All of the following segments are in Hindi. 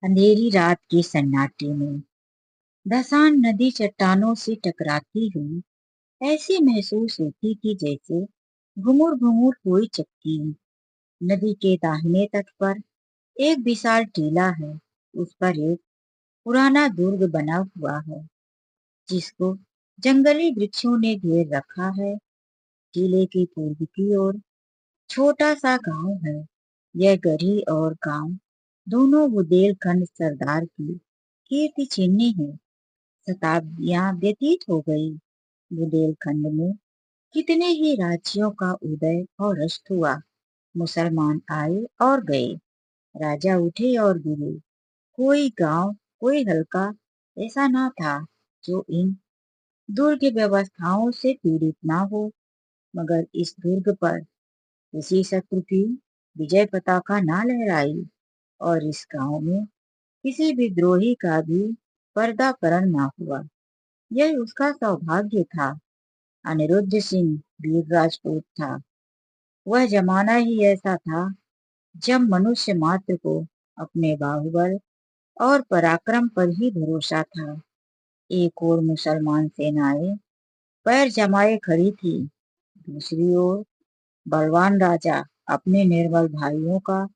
अंधेरी रात के सन्नाटे में धसान नदी चट्टानों से टकराती हुई ऐसी महसूस होती थी जैसे घुमुर घुमुर कोई चक्की। नदी के दाहिने तट पर एक विशाल टीला है। उस पर एक पुराना दुर्ग बना हुआ है जिसको जंगली वृक्षों ने घेर रखा है। टीले की पूर्व की ओर छोटा सा गांव है। यह गढ़ी और गांव दोनों बुंदेलखंड सरदार की कीर्ति चिन्ह है। शताब्दियां व्यतीत हो गई। बुंदेलखंड में कितने ही राज्यों का उदय और अस्त हुआ। मुसलमान आए और गए, राजा उठे और गिरे। कोई गांव, कोई हल्का ऐसा ना था जो इन दुर्ग व्यवस्थाओं से पीड़ित ना हो। मगर इस दुर्ग पर किसी शत्रु की विजय पताका ना लहराई और इस गांव में किसी विद्रोही का भी पर्दापरण ना हुआ। यह उसका सौभाग्य था। अनिरुद्ध सिंह वीर राजपूत था। वह जमाना ही ऐसा था जब मनुष्य मात्र को अपने बाहुबल और पराक्रम पर ही भरोसा था। एक ओर मुसलमान सेनाएं पैर जमाए खड़ी थी, दूसरी ओर बलवान राजा अपने निर्बल भाइयों का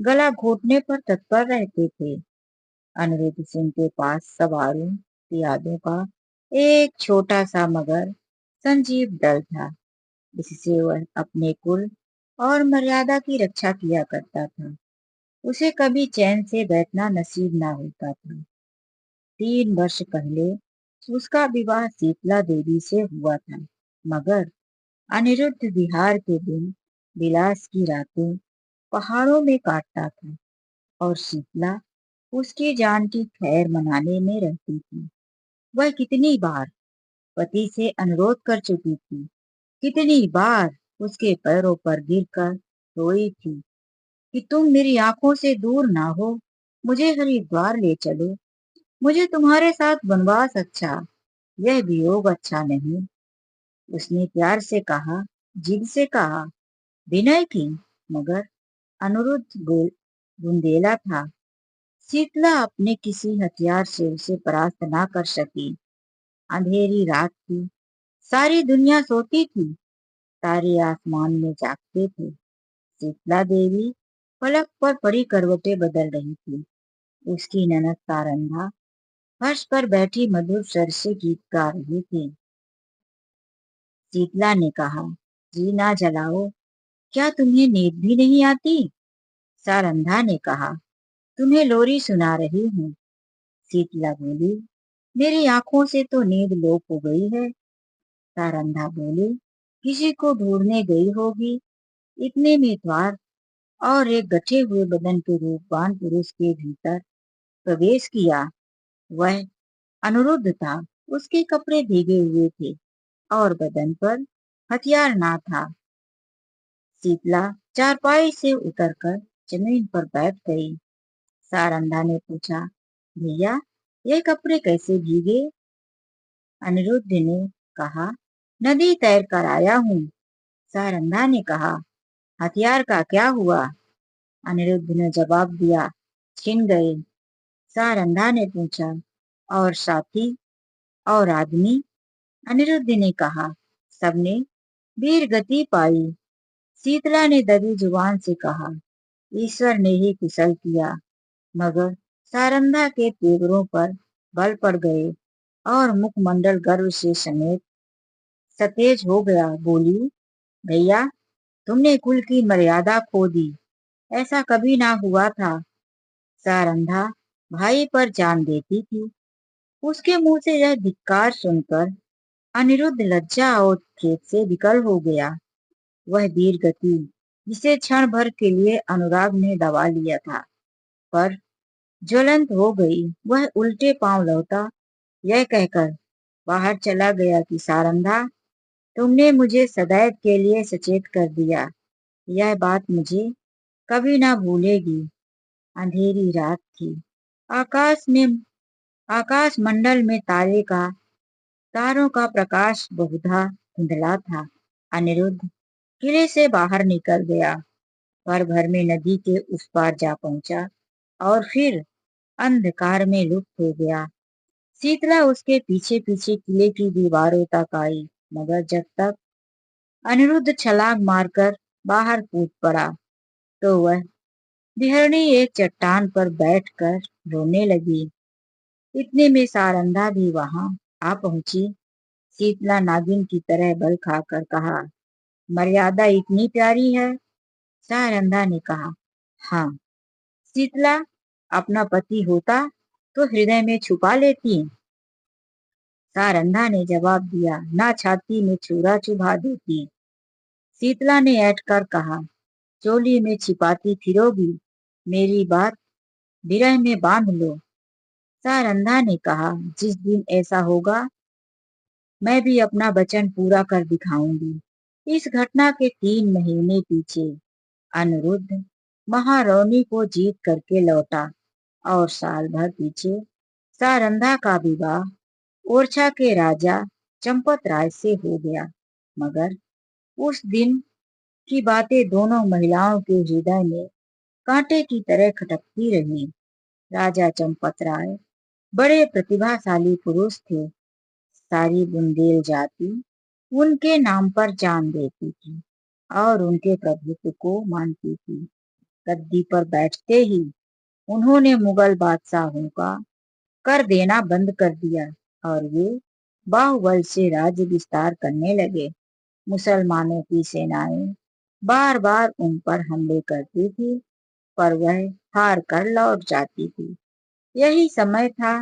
गला घोटने पर तत्पर रहते थे। अनिरुद्ध सिंह के पास सवारों यादों का एक छोटा सा मगर संजीव दल था। इससे वह अपने कुल और मर्यादा की रक्षा किया करता था। उसे कभी चैन से बैठना नसीब ना होता था। 3 वर्ष पहले उसका विवाह शीतला देवी से हुआ था। मगर अनिरुद्ध बिहार के दिन विलास की रातें पहाड़ों में काटता था और शीतला उसकी जान की खैर मनाने में रहती थी। वह कितनी बार पति से अनुरोध कर चुकी थी, कितनी बार उसके पैरों पर गिरकर रोई थी कि तुम मेरी आंखों से दूर ना हो, मुझे हरिद्वार ले चलो, मुझे तुम्हारे साथ वनवास अच्छा, यह वियोग अच्छा नहीं। उसने प्यार से कहा, जिद से कहा, विनय की। मगर अनुरुद्ध बुंदेला था। शीतला अपने किसी हथियार से उसे परास्त ना कर सकी। अंधेरी रात थी, सारी दुनिया सोती थी, तारे आसमान में जागते थे। शीतला देवी पलक पर पड़ी करवटें बदल रही थी। उसकी ननद सारंधा फर्श पर बैठी मधुर स्वर से गीत गा रही थी। शीतला ने कहा, जी ना जलाओ, क्या तुम्हें नींद भी नहीं आती? सारंधा ने कहा, तुम्हें लोरी सुना रही हूँ। शीतला बोली, मेरी आंखों से तो नींद लोप हो गई है। सारंधा बोली, किसी को ढूंढने गई होगी। इतने में द्वार और एक गठे हुए बदन के रूपवान पुरुष के भीतर प्रवेश किया। वह अनिरुद्ध था। उसके कपड़े भीगे हुए थे और बदन पर हथियार ना था। शीतला चारपाई से उतरकर जमीन पर बैठ गई। सारंधा ने पूछा, भैया, ये कपड़े कैसे भीगे? अनिरुद्ध ने कहा, नदी तैर कर आया हूँ। सारंधा ने कहा, हथियार का क्या हुआ? अनिरुद्ध ने जवाब दिया, छिन गए। सारंधा ने पूछा, और साथी और आदमी? अनिरुद्ध ने कहा, सबने वीर गति पाई। शीतला ने दबी जुबान से कहा, ईश्वर ने ही कुशल किया। मगर सारंधा के तेवरों पर बल पड़ गए और मुखमंडल गर्व से समेत सतेज हो गया। बोली, भैया, तुमने कुल की मर्यादा खो दी। ऐसा कभी ना हुआ था। सारंधा भाई पर जान देती थी। उसके मुंह से यह धिक्कार सुनकर अनिरुद्ध लज्जा और खेद से विकल हो गया। वह वीर गति जिसे क्षण भर के लिए अनुराग ने दबा लिया था, पर ज्वलंत हो गई। वह उल्टे पांव लौटा, यह कहकर बाहर चला गया कि सारंधा, तुमने मुझे सदैव के लिए सचेत कर दिया। यह बात मुझे कभी ना भूलेगी। अंधेरी रात थी। आकाश में आकाश मंडल में तारों का प्रकाश बहुधा धुंधला था। अनिरुद्ध किले से बाहर निकल गया, भर भर में नदी के उस पार जा पहुंचा और फिर अंधकार में लुप्त हो गया। शीतला उसके पीछे पीछे किले की दीवारों तक आई, मगर जब तक अनिरुद्ध छलांग मारकर बाहर कूद पड़ा तो वह बिहरणी एक चट्टान पर बैठकर रोने लगी। इतने में सारंधा भी वहां आ पहुंची। शीतला नागिन की तरह बल खाकर कहा, मर्यादा इतनी प्यारी है? सारंधा ने कहा, हाँ। शीतला, अपना पति होता तो हृदय में छुपा लेती। सारंधा ने जवाब दिया, ना छाती में छुरा चुभा देती। शीतला ने ऐठ कर कहा, चोली में छिपाती फिरोगी, मेरी बात विरह में बांध लो। सारंधा ने कहा, जिस दिन ऐसा होगा मैं भी अपना वचन पूरा कर दिखाऊंगी। इस घटना के 3 महीने पीछे अनिरुद्ध महारौनी को जीत करके लौटा और साल भर पीछे सारंधा का विवाह ओरछा के राजा चंपत राय से हो गया। मगर उस दिन की बातें दोनों महिलाओं के हृदय में कांटे की तरह खटकती रही। राजा चंपत राय बड़े प्रतिभाशाली पुरुष थे। सारी बुंदेल जाति उनके नाम पर जान देती थी और उनके प्रभुत्व को मानती थी। गद्दी पर बैठते ही उन्होंने मुगल बादशाहों का कर देना बंद कर दिया और वे बाहुबल से राज्य विस्तार करने लगे। मुसलमानों की सेनाएं बार बार उन पर हमले करती थी, पर वह हार कर लौट जाती थी। यही समय था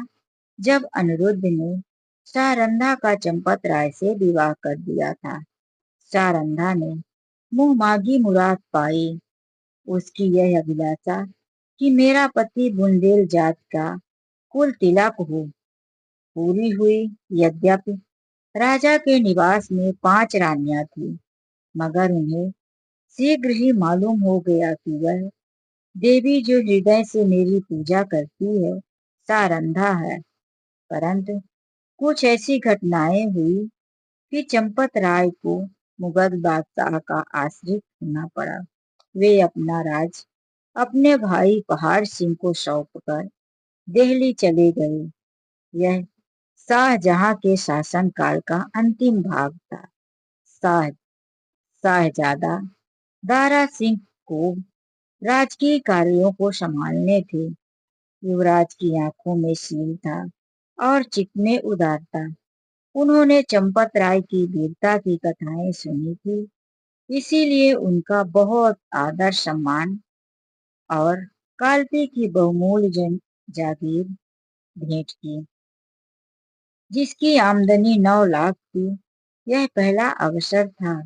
जब अनिरुद्ध ने सारंधा का चंपत राय से विवाह कर दिया था। सारंधा ने मुंह मांगी मुराद पाई। उसकी यह अभिलाषा कि मेरा पति बुंदेल जात का कुल तिलक हो, पूरी हुई। यद्यपि राजा के निवास में 5 रानियां थी, मगर उन्हें शीघ्र ही मालूम हो गया कि वह देवी जो हृदय से मेरी पूजा करती है सारंधा है। परंतु कुछ ऐसी घटनाएं हुई कि चंपत राय को मुगल बादशाह का आश्रित होना पड़ा। वे अपना राज अपने भाई पहाड़ सिंह को सौंपकर दिल्ली चले गए। यह शाहजहां के शासनकाल का अंतिम भाग था। शाह शाहजादा दारा सिंह को राजकीय कार्यों को संभालने थे। युवराज की आंखों में शील था और चित्त में उदारता। उन्होंने चंपत राय की वीरता की कथाएं सुनी थी, इसीलिए उनका बहुत आदर सम्मान और कालपी की बहुमूल्य जागीर भेंट की, जिसकी आमदनी 9 लाख थी। यह पहला अवसर था।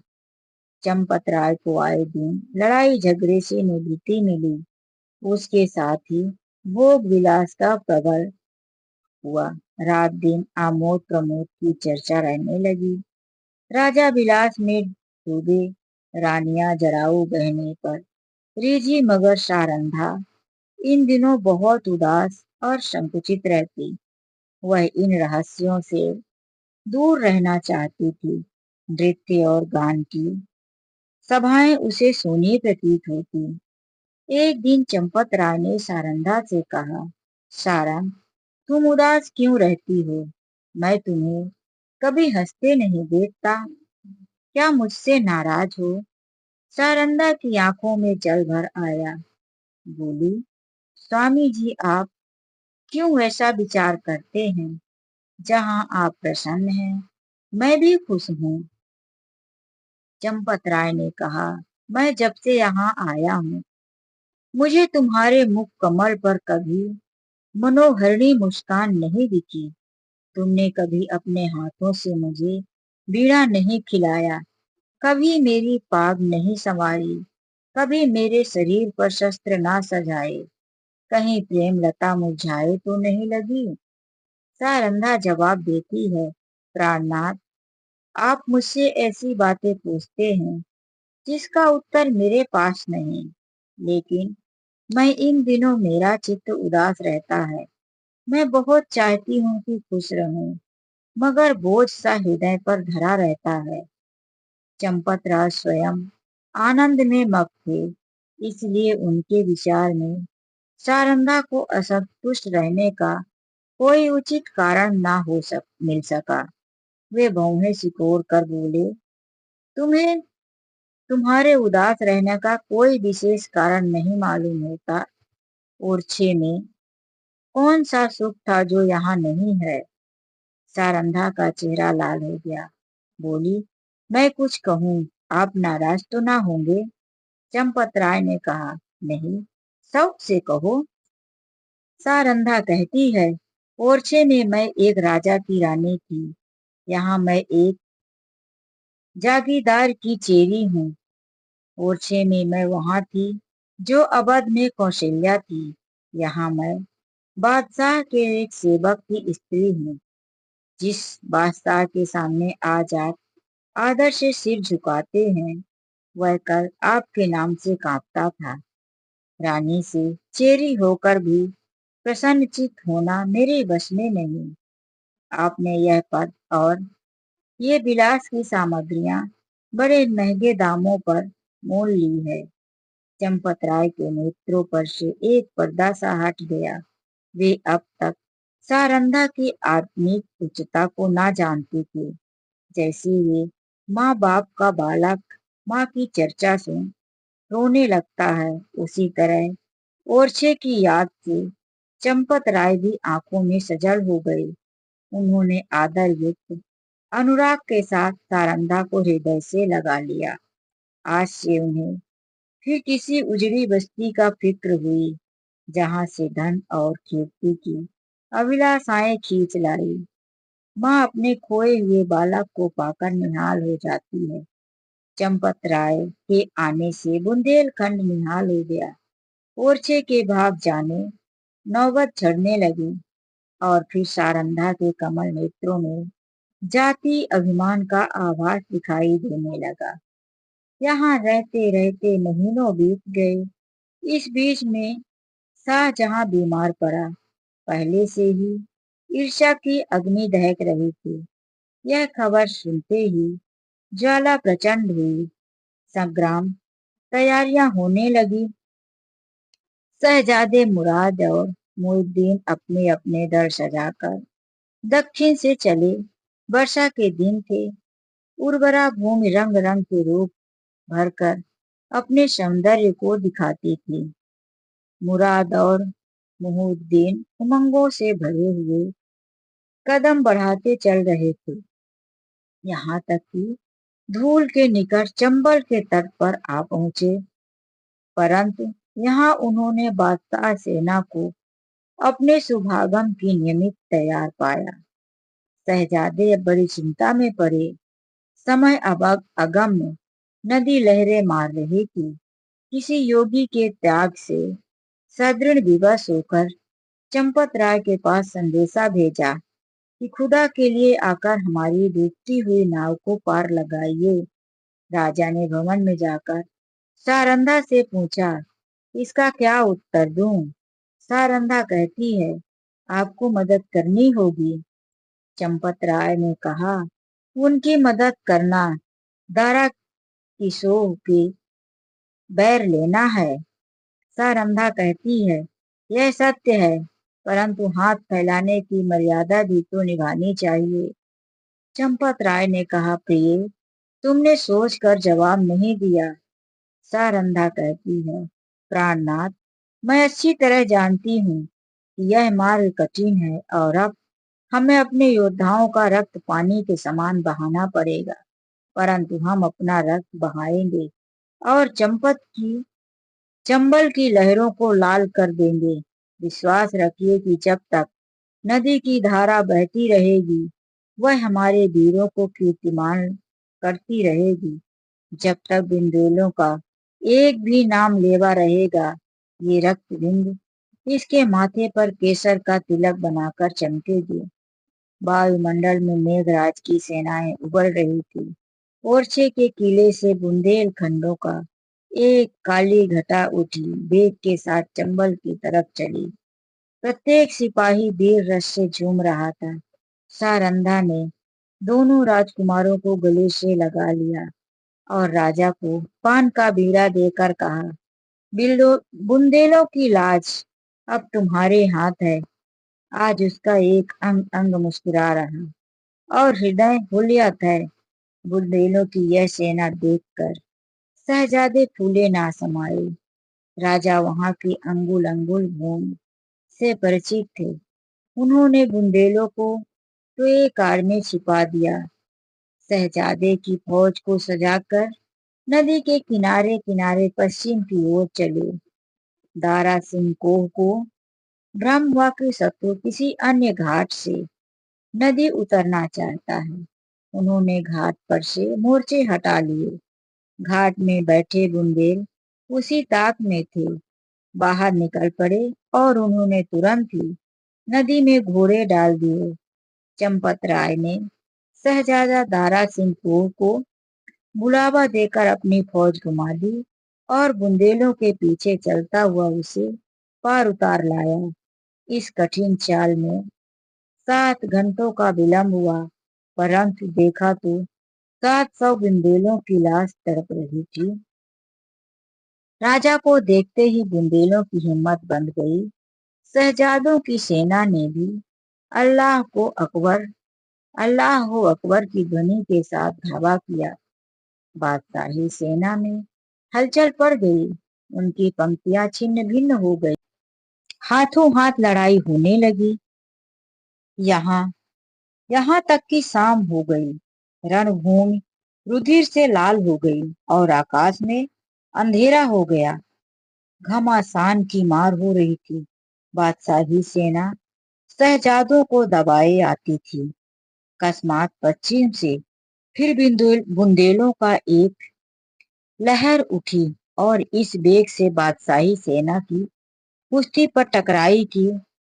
चंपत राय को आए दिन लड़ाई झगड़े से निवृत्ति मिली। उसके साथ ही भोग विलास का प्रबल हुआ। रात दिन आमोद प्रमोद की चर्चा रहने लगी। राजा विलास में डूबे, रानियां जराऊ बहने पर रिझी, मगर सारंधा इन दिनों बहुत उदास और संकुचित रहती। वह इन रहस्यों से दूर रहना चाहती थी। नृत्य और गान की सभाएं उसे सोनी प्रतीत होती। एक दिन चंपत राय ने सारंधा से कहा, सारंग, तुम उदास क्यों रहती हो? मैं तुम्हें कभी हंसते नहीं देखता। क्या मुझसे नाराज हो? सारंधा की आंखों में जल भर आया। बोली, स्वामी जी, आप क्यों ऐसा विचार करते हैं? जहां आप प्रसन्न हैं, मैं भी खुश हूँ। चंपत राय ने कहा, मैं जब से यहाँ आया हूँ, मुझे तुम्हारे मुख कमल पर कभी मनोहरणी मुस्कान नहीं दिखी। तुमने कभी अपने हाथों से मुझे बीड़ा नहीं खिलाया, कभी मेरी पाग नहीं संवारी, कभी मेरे शरीर पर शस्त्र ना सजाए, कहीं प्रेम लता मुरझाए तो नहीं लगी। सारंधा जवाब देती है, प्राणनाथ, आप मुझसे ऐसी बातें पूछते हैं जिसका उत्तर मेरे पास नहीं। लेकिन मैं इन दिनों मेरा चित्त उदास रहता है। मैं बहुत चाहती हूँ कि खुश रहूं, मगर बोझ सा हृदय पर धरा रहता है। चंपत राय स्वयं आनंद में मग्न थे, इसलिए उनके विचार में सारंधा को असंतुष्ट रहने का कोई उचित कारण ना मिल सका। वे भौहें सिकोड़ कर बोले, तुम्हें तुम्हारे उदास रहने का कोई विशेष कारण नहीं मालूम होता। ओरछे में कौन सा सुख था जो यहाँ नहीं है? सारंधा का चेहरा लाल हो गया। बोली, मैं कुछ कहूँ, आप नाराज तो ना होंगे? चंपत राय ने कहा, नहीं, शौक से कहो। सारंधा कहती है, ओरछे में मैं एक राजा की रानी थी। यहाँ मैं एक जागीरदार की चेरी हूँ। ओरछे में मैं वहां थी जो अवध में कौशल्या थी। यहाँ मैं बादशाह के एक सेवक की स्त्री हूँ। जिस बादशाह के सामने आज आप आदर से सिर झुकाते हैं, वह कल आपके नाम से कांपता था। रानी से चेरी होकर भी प्रसन्नचित होना मेरे बस में नहीं। आपने यह पद और ये विलास की सामग्रियां बड़े महंगे दामों पर मोल ली है। चंपत राय के नेत्रों पर से एक पर्दा सा हट गया। वे अब तक सारंधा की आत्मिक उच्चता को ना जानते थे। जैसे वे माँ बाप का बालक माँ की चर्चा सुन रोने लगता है, उसी तरह ओरछे की याद से चंपत राय भी आंखों में सजल हो गए। उन्होंने आदर युक्त अनुराग के साथ सारंधा को हृदय से लगा लिया। आज से उन्हें फिर किसी उजड़ी बस्ती का फिक्र हुई, जहां से धन और कीर्ति की अभिलाषाएं खींच लाई। माँ अपने खोए हुए बालक को पाकर निहाल हो जाती है। चंपत राय के आने से बुंदेलखंड निहाल हो गया। ओरछे के भाग जाने नौबत चढ़ने लगी और फिर सारंधा के कमल नेत्रों में जाति अभिमान का आभास दिखाई देने लगा। यहाँ रहते रहते महीनों बीत गए। इस बीच में शाहजहां बीमार पड़ा। पहले से ही ईर्ष्या की अग्नि दहक रही थी। यह खबर सुनते ही ज्वाला प्रचंड हुई। संग्राम तैयारियां होने लगी। शहजादे मुराद और मुइनुद्दीन अपने अपने दल सजाकर दक्षिण से चले। वर्षा के दिन थे। उर्वरा भूमि रंग रंग के रूप भरकर अपने सौंदर्य को दिखाती थी। मुराद और मुहिउद्दीन उमंगों से भरे हुए कदम बढ़ाते चल रहे थे। यहाँ तक कि धूल के निकट चंबल के तट पर आ पहुंचे। परंतु यहाँ उन्होंने बादशाह सेना को अपने शुभागम की नियमित तैयार पाया। शहजादे अब बड़ी चिंता में पड़े। समय अब अगम्य नदी लहरें मार रही थी। किसी योगी के त्याग से सदृढ़ विवश होकर चंपत राय के पास संदेशा भेजा कि खुदा के लिए आकर हमारी डूबती हुई नाव को पार लगाइए। राजा ने भवन में जाकर सारंधा से पूछा, इसका क्या उत्तर दूं? सारंधा कहती है, आपको मदद करनी होगी। चंपत राय ने कहा, उनकी मदद करना दारा किशोर की बैर लेना है। सारंधा कहती है, यह सत्य है, परंतु हाथ फैलाने की मर्यादा भी तो निभानी चाहिए। चंपत राय ने कहा, प्रिय, तुमने सोचकर जवाब नहीं दिया। सारंधा कहती है, प्राणनाथ, मैं अच्छी तरह जानती हूँ कि यह मार्ग कठिन है और अब हमें अपने योद्धाओं का रक्त पानी के समान बहाना पड़ेगा, परंतु हम अपना रक्त बहाएंगे और चंबल की लहरों को लाल कर देंगे। विश्वास रखिए कि जब तक नदी की धारा बहती रहेगी, वह हमारे वीरों को कीर्तिमान करती रहेगी। जब तक बिंदेलों का एक भी नाम लेवा रहेगा, ये रक्त बिंदु इसके माथे पर केसर का तिलक बनाकर चमकेगी। वायुमंडल में मेघराज की सेनाएं उबल रही थी। ओरछे के किले से बुंदेलखंडों का एक काली घटा उठी, वेग के साथ चंबल की तरफ चली। प्रत्येक सिपाही वीर रस से झूम रहा था। सारंधा ने दोनों राजकुमारों को गले से लगा लिया और राजा को पान का बीड़ा देकर कहा, बुंदेलों की लाज अब तुम्हारे हाथ है। आज उसका एक अंग अंग मुस्कुरा रहा और हृदय हुलियत है बुंदेलों की यह सेना देखकर। शहजादे फूले ना समाये। राजा वहां की अंगुल अंगुल भूमि से परिचित थे। उन्होंने बुंदेलों को तो एक आड़ में छिपा दिया। शहजादे की फौज को सजाकर नदी के किनारे किनारे पश्चिम की ओर चले। दारा सिंह कोह को भ्रम हुआ कि शत्रु किसी अन्य घाट से नदी उतरना चाहता है। उन्होंने घाट पर से मोर्चे हटा लिए। घाट में बैठे बुंदेल उसी ताक में थे। बाहर निकल पड़े और उन्होंने तुरंत ही नदी में घोड़े डाल दिए। चंपत राय ने शहजादा दारा सिंह को बुलावा देकर अपनी फौज घुमा दी और बुंदेलों के पीछे चलता हुआ उसे पार उतार लाया। इस कठिन चाल में 7 घंटों का विलंब हुआ, परंतु देखा तो 700 बुंदेलों की लाश तड़प रही थी। राजा को देखते ही बुंदेलों की हिम्मत बंध गई। शहजादों की सेना ने भी अल्लाह को अकबर, अल्लाह हो अकबर की ध्वनि के साथ धावा किया। बादशाही सेना में हलचल पड़ गई। उनकी पंक्तियां छिन्न भिन्न हो गई। हाथों हाथ लड़ाई होने लगी। यहाँ यहाँ तक कि शाम हो गई। रणभूमि रुधिर से लाल हो गई और आकाश में अंधेरा हो गया। घमासान की मार हो रही थी। बादशाही सेना शहजादों को दबाए आती थी। अकस्मात पश्चिम से फिर बुंदेलों का एक लहर उठी और इस वेग से बादशाही सेना की कुश्ती पर टकराई कि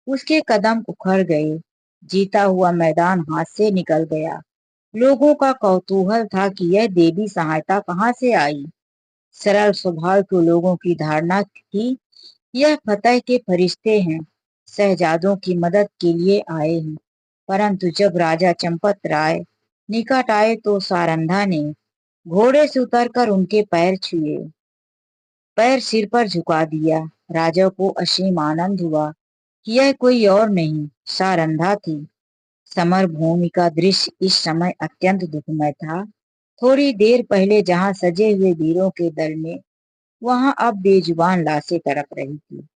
उसके कदम उखड़ गए। जीता हुआ मैदान हाथ से निकल गया। लोगों का कौतूहल था कि यह देवी सहायता कहाँ से आई। सरल स्वभाव के लोगों की धारणा थी यह फतेह के फरिश्ते हैं, शहजादों की मदद के लिए आए हैं। परंतु जब राजा चंपत राय निकट आए तो सारंधा ने घोड़े से उतरकर उनके पैर छुए, पैर सिर पर झुका दिया। राजा को असीम आनंद हुआ कि यह कोई और नहीं सारंधा थी। समर भूमि का दृश्य इस समय अत्यंत दुखमय था। थोड़ी देर पहले जहां सजे हुए वीरों के दल में वहां अब बेजुबान लाशें तड़प रही थी।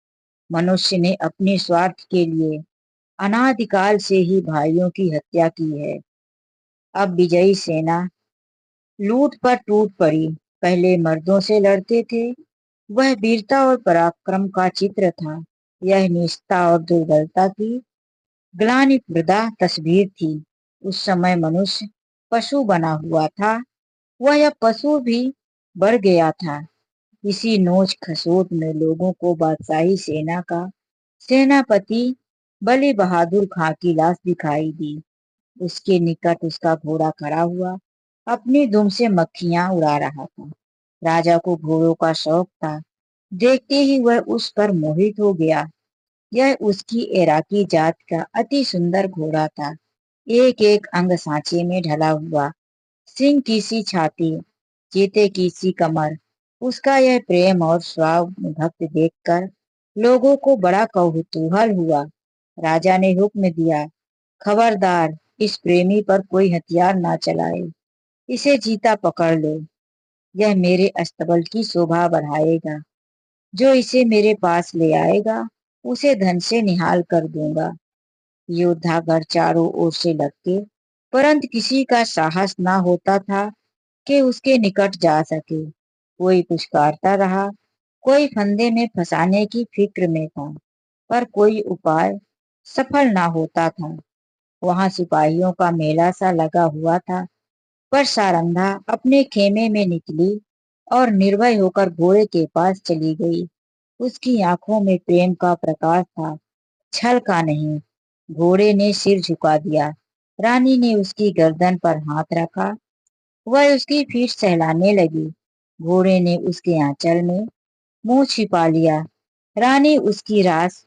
मनुष्य ने अपने स्वार्थ के लिए अनादिकाल से ही भाइयों की हत्या की है। अब विजयी सेना लूट पर टूट पड़ी। पहले मर्दों से लड़ते थे। वह वीरता और पराक्रम का चित्र था। यह निष्ठा और दुर्बलता की ग्लानिप्रदा तस्वीर थी। उस समय मनुष्य पशु बना हुआ था। वह अब पशु भी बढ़ गया था। इसी नोच खसोट में लोगों को बादशाही सेना का सेनापति बली बहादुर खां की लाश दिखाई दी। उसके निकट उसका घोड़ा खड़ा हुआ अपनी दुम से मक्खियां उड़ा रहा था। राजा को घोड़ों का शौक था। देखते ही वह उस पर मोहित हो गया। यह उसकी इराकी जात का अति सुंदर घोड़ा था। एक एक अंग सांचे में ढला हुआ, सिंह की सी छाती, चीते की सी कमर। उसका यह प्रेम और स्वाव भक्त देखकर लोगों को बड़ा कौतूहल हुआ। राजा ने हुक्म दिया, खबरदार इस प्रेमी पर कोई हथियार ना चलाए। इसे जीता पकड़ लो। यह मेरे अस्तबल की शोभा बढ़ाएगा। जो इसे मेरे पास ले आएगा उसे धन से निहाल कर दूंगा। योद्धागढ़ चारों ओर से लगते, परंतु किसी का साहस ना होता था कि उसके निकट जा सके। कोई पुचकारता रहा, कोई फंदे में फंसाने की फिक्र में था, पर कोई उपाय सफल ना होता था। वहां सिपाहियों का मेला सा लगा हुआ था। पर सारंधा अपने खेमे में निकली और निर्भय होकर घोड़े के पास चली गई। उसकी आंखों में प्रेम का प्रकाश था, छल का नहीं। घोड़े ने सिर झुका दिया। रानी ने उसकी गर्दन पर हाथ रखा। वह उसकी पीठ सहलाने लगी। घोड़े ने उसके आंचल में मुंह छिपा लिया। रानी उसकी रास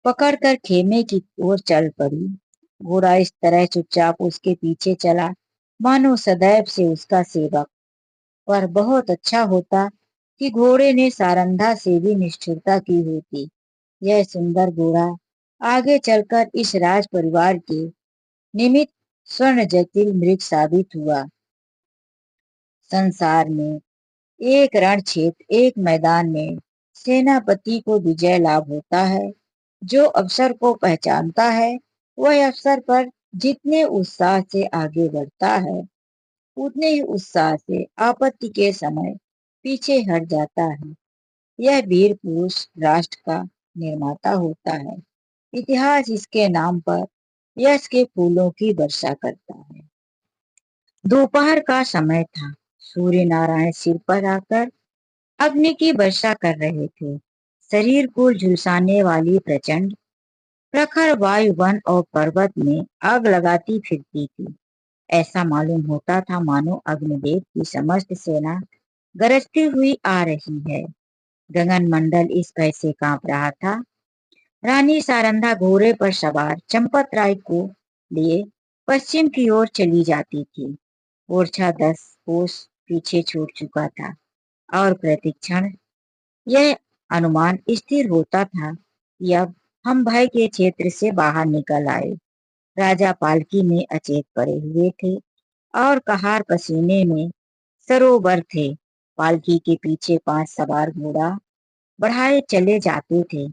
पकड़कर खेमे की ओर चल पड़ी। घोड़ा इस तरह चुपचाप उसके पीछे चला मानो सदैव से उसका सेवक। पर बहुत अच्छा होता कि घोड़े ने सारंधा से भी निष्ठुरता की होती। यह सुंदर घोड़ा आगे चलकर इस राज परिवार के निमित्त स्वर्ण जटिल मृग साबित हुआ। संसार में एक रण क्षेत्र, एक मैदान में सेनापति को विजय लाभ होता है। जो अवसर को पहचानता है वह अवसर पर जितने उत्साह से आगे बढ़ता है उतने ही उत्साह से आपत्ति के समय पीछे हट जाता है। यह वीर पुरुष राष्ट्र का निर्माता होता है। इतिहास इसके नाम पर यश के फूलों की वर्षा करता है। दोपहर का समय था। सूर्य नारायण सिर पर आकर अग्नि की वर्षा कर रहे थे। शरीर को झुलसाने वाली प्रचंड प्रखर वायु वन और पर्वत में आग लगाती फिरती थी। ऐसा मालूम होता था मानो अग्निदेव की समस्त सेना गरजती हुई आ रही है। गगन मंडल इस भय से कांप रहा था। रानी सारंधा घोड़े पर सवार चंपत राय को लिए पश्चिम की ओर चली जाती थी। ओरछा 10 कोस पीछे छूट चुका था और प्रतिक्षण यह अनुमान स्थिर होता था कि अब हम भय के क्षेत्र से बाहर निकल आए। राजा पालकी में अचेत पड़े हुए थे और कहार पसीने में सरोवर थे। पालकी के पीछे 5 सवार घोड़ा बढ़ाए चले जाते थे।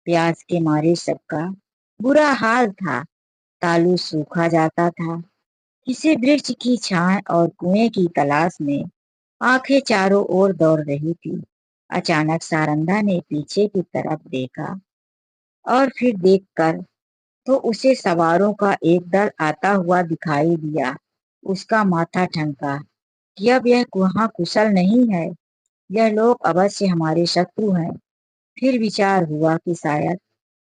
प्यास के मारे सबका बुरा हाल था। तालू सूखा जाता था। किसी वृक्ष की छाए और कुएं की तलाश में आंखें चारों ओर दौड़ रही थी। अचानक सारंधा ने पीछे की तरफ देखा और फिर देखकर तो उसे सवारों का एक दल आता हुआ दिखाई दिया। उसका माथा ठनका कि अब यह वहां कुशल नहीं है। यह लोग अवश्य हमारे शत्रु हैं। फिर विचार हुआ कि शायद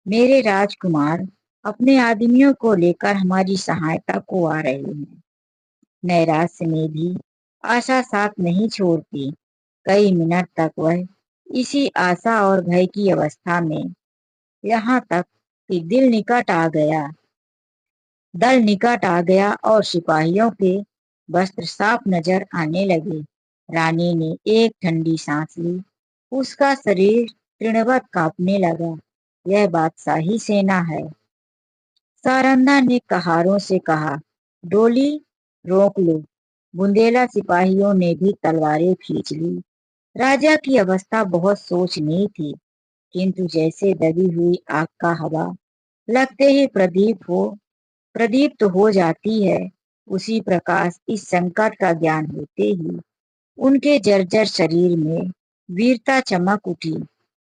मेरे राजकुमार अपने आदमियों को लेकर हमारी सहायता को आ रहे हैं। नैराश्य में भी आशा साथ नहीं छोड़ती। कई मिनट तक वह इसी आशा और भय की अवस्था में, यहाँ तक कि दल निकट आ गया और सिपाहियों के वस्त्र साफ नजर आने लगे। रानी ने एक ठंडी सांस ली। उसका शरीर तृणवत कांपने लगा। यह बादशाही सेना है। सारंधा ने कहारों से कहा, डोली रोक लो। बुंदेला सिपाहियों ने भी तलवारें खींच ली। राजा की अवस्था बहुत शोचनीय थी, किंतु जैसे दबी हुई आग का हवा लगते ही प्रदीप्त हो जाती है, उसी प्रकार इस संकट का ज्ञान होते ही उनके जर्जर शरीर में वीरता चमक उठी।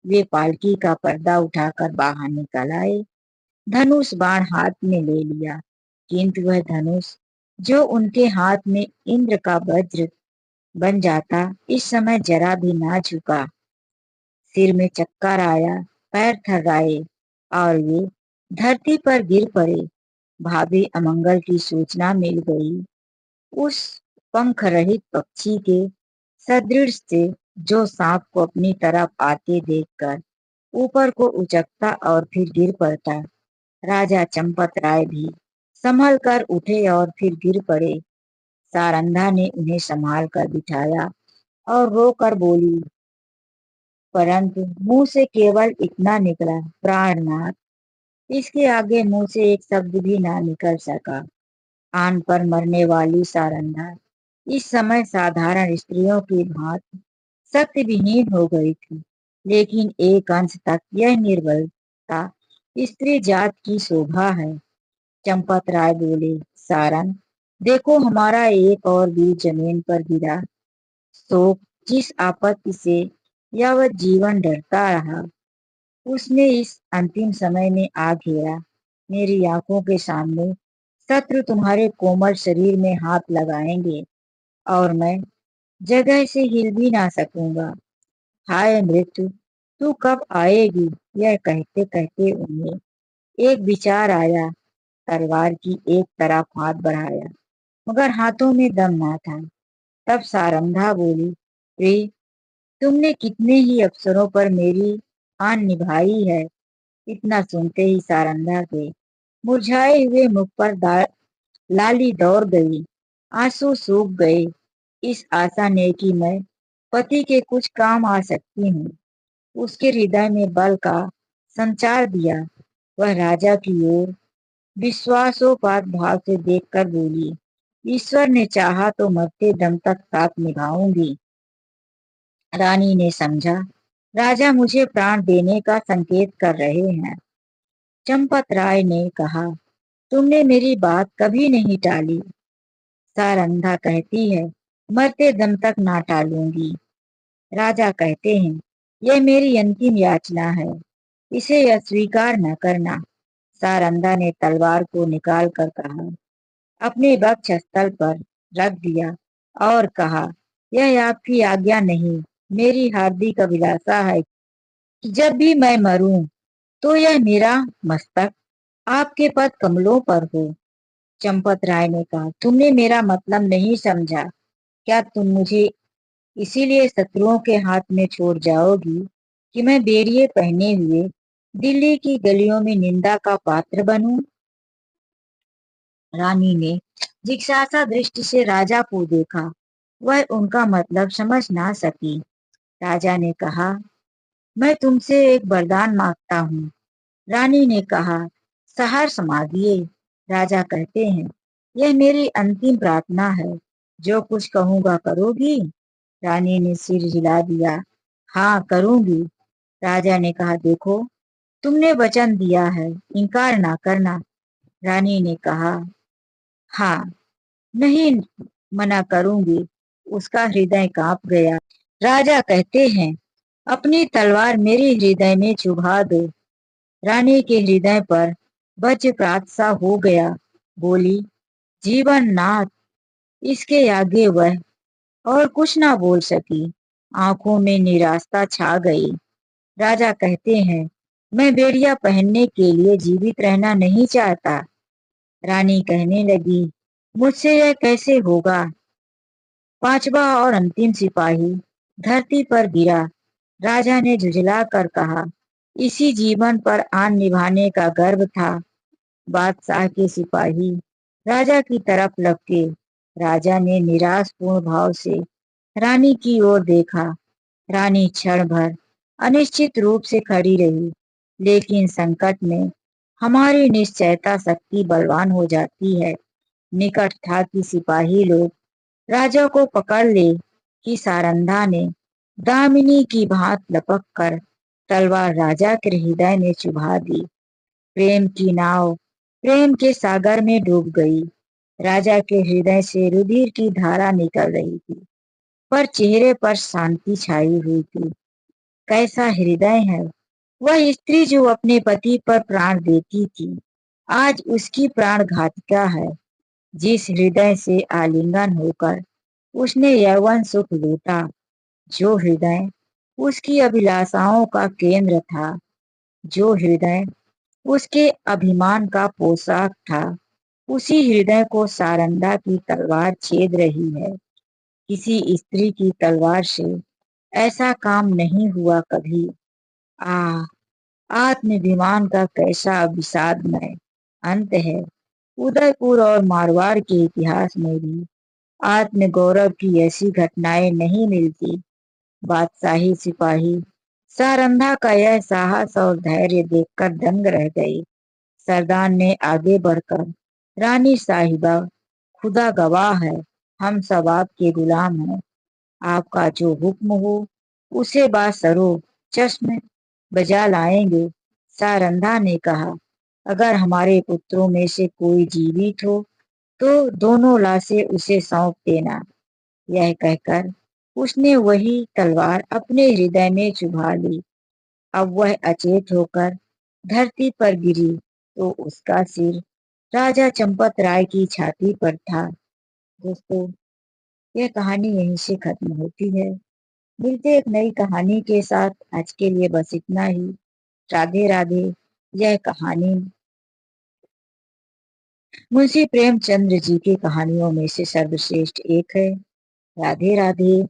वे पालकी का पर्दा उठाकर बाहर निकल आए। धनुष बाण हाथ में ले लिया, किंतु वह धनुष जो उनके हाथ में इंद्र का वज्र बन जाता, इस समय जरा भी ना झुका। सिर में चक्कर आया, पैर थर्राए और वे धरती पर गिर पड़े। भाभी अमंगल की सूचना मिल गई। उस पंख रहित पक्षी के सदृढ़ से जो सांप को अपनी तरफ आते देखकर ऊपर को उचकता और फिर गिर पड़ता। राजा चंपत राय भी संभल कर उठे और फिर गिर पड़े। सारंधा ने उन्हें संभाल कर बिठाया और रोकर बोली, परंतु मुंह से केवल इतना निकला, प्राणनाथ। इसके आगे मुंह से एक शब्द भी ना निकल सका। आन पर मरने वाली सारंधा इस समय साधारण स्त्रियों की भांति शक्ति विहीन हो गई थी। लेकिन एक अंश तक यह निर्बलता स्त्री जात की शोभा है। चंपत राय बोले, सारंग, देखो हमारा एक और वीर जमीन पर गिरा। शोक जिस आपत्ति से यावत जीवन डरता रहा, उसने इस अंतिम समय में आ घेरा। मेरी आंखों के सामने शत्रु तुम्हारे कोमल शरीर में हाथ लगाएंगे और मैं जगह से हिल भी ना सकूंगा। हाय मृत्यु, तू कब आएगी? यह कहते कहते उन्हें एक विचार आया। तलवार की एक तरफ हाथ बढ़ाया, मगर हाथों में दम ना था। तब सारंधा बोली, प्रिय, तुमने कितने ही अवसरों पर मेरी आन निभाई है। इतना सुनते ही सारंधा के मुरझाए हुए मुख पर लाली दौड़ गई। आंसू सूख गए। इस आशा ने कि मैं पति के कुछ काम आ सकती हूँ, उसके हृदय में बल का संचार दिया। वह राजा की ओर विश्वासोपात भाव से देखकर बोली, ईश्वर ने चाहा तो मरते दम तक साथ निभाऊंगी। रानी ने समझा, राजा मुझे प्राण देने का संकेत कर रहे हैं। चंपत राय ने कहा, तुमने मेरी बात कभी नहीं टाली। सारंधा कहती है, मरते दम तक ना टालूंगी। राजा कहते हैं, यह मेरी अंतिम याचना है, इसे अस्वीकार न करना। सारंधा ने तलवार को निकाल कर कहा, अपने वक्ष स्थल पर रख दिया और कहा, यह आपकी आज्ञा नहीं, मेरी हार्दिक अभिलाषा है कि जब भी मैं मरूं तो यह मेरा मस्तक आपके पद कमलों पर हो। चंपत राय ने कहा, तुमने मेरा मतलब नहीं समझा। क्या तुम मुझे इसीलिए शत्रुओं के हाथ में छोड़ जाओगी कि मैं बेड़िए पहने हुए दिल्ली की गलियों में निंदा का पात्र बनूं? रानी ने जिज्ञासा दृष्टि से राजा को देखा। वह उनका मतलब समझ ना सकी। राजा ने कहा, मैं तुमसे एक वरदान मांगता हूँ। रानी ने कहा, सहर्ष मांगिए। राजा कहते हैं, यह मेरी अंतिम प्रार्थना है, जो कुछ कहूंगा करोगी? रानी ने सिर हिला दिया, हाँ करूंगी। राजा ने कहा, देखो तुमने वचन दिया है, इनकार ना करना। रानी ने कहा, हाँ नहीं मना करूंगी। उसका हृदय कांप गया। राजा कहते हैं, अपनी तलवार मेरे हृदय में चुभा दो। रानी के हृदय पर वज्रपात सा हो गया। बोली, जीवन नाथ, इसके आगे वह और कुछ ना बोल सकी। आंखों में निराशा छा गई। राजा कहते हैं, मैं बेड़िया पहनने के लिए जीवित रहना नहीं चाहता। रानी कहने लगी, मुझसे यह कैसे होगा? पांचवा और अंतिम सिपाही धरती पर गिरा। राजा ने झुझला कर कहा, इसी जीवन पर आन निभाने का गर्व था। बादशाह के सिपाही राजा की तरफ लपके। राजा ने निराश पूर्ण भाव से रानी की ओर देखा। रानी क्षण भर अनिश्चित रूप से खड़ी रही, लेकिन संकट में हमारी निश्चयता शक्ति बलवान हो जाती है। निकट था कि सिपाही लोग राजा को पकड़ ले कि सारंधा ने दामिनी की भांत लपक कर तलवार राजा के हृदय में चुभा दी। प्रेम की नाव प्रेम के सागर में डूब गई। राजा के हृदय से रुधिर की धारा निकल रही थी, पर चेहरे पर शांति छाई हुई थी। कैसा हृदय है वह स्त्री जो अपने पति पर प्राण देती थी, आज उसकी प्राण घातिका है। जिस हृदय से आलिंगन होकर उसने यौवन सुख लूटा, जो हृदय उसकी अभिलाषाओं का केंद्र था, जो हृदय उसके अभिमान का पोशाक था, उसी हृदय को सारंधा की तलवार छेद रही है। किसी स्त्री की तलवार से ऐसा काम नहीं हुआ कभी। आ आत्माभिमान का कैसा विषादमय अंत है। उदयपुर और मारवाड़ के इतिहास में भी आत्म गौरव की ऐसी घटनाएं नहीं मिलती। बादशाही सिपाही सारंधा का यह साहस और धैर्य देखकर दंग रह गए। सरदार ने आगे बढ़कर, रानी साहिबा, खुदा गवाह है, हम सब आपके गुलाम हैं। आपका जो हुक्म हो उसे बासरो चश्म बजा लाएंगे। सारंधा ने कहा, अगर हमारे पुत्रों में से कोई जीवित हो तो दोनों लाशें उसे सौंप देना। यह कहकर उसने वही तलवार अपने हृदय में चुभा ली। अब वह अचेत होकर धरती पर गिरी तो उसका सिर राजा चंपत राय की छाती पर था। दोस्तों, यह कहानी यहीं से खत्म होती है। मिलते एक नई कहानी के साथ। आज के लिए बस इतना ही। राधे राधे। यह कहानी मुंशी प्रेमचंद्र जी की कहानियों में से सर्वश्रेष्ठ एक है। राधे राधे।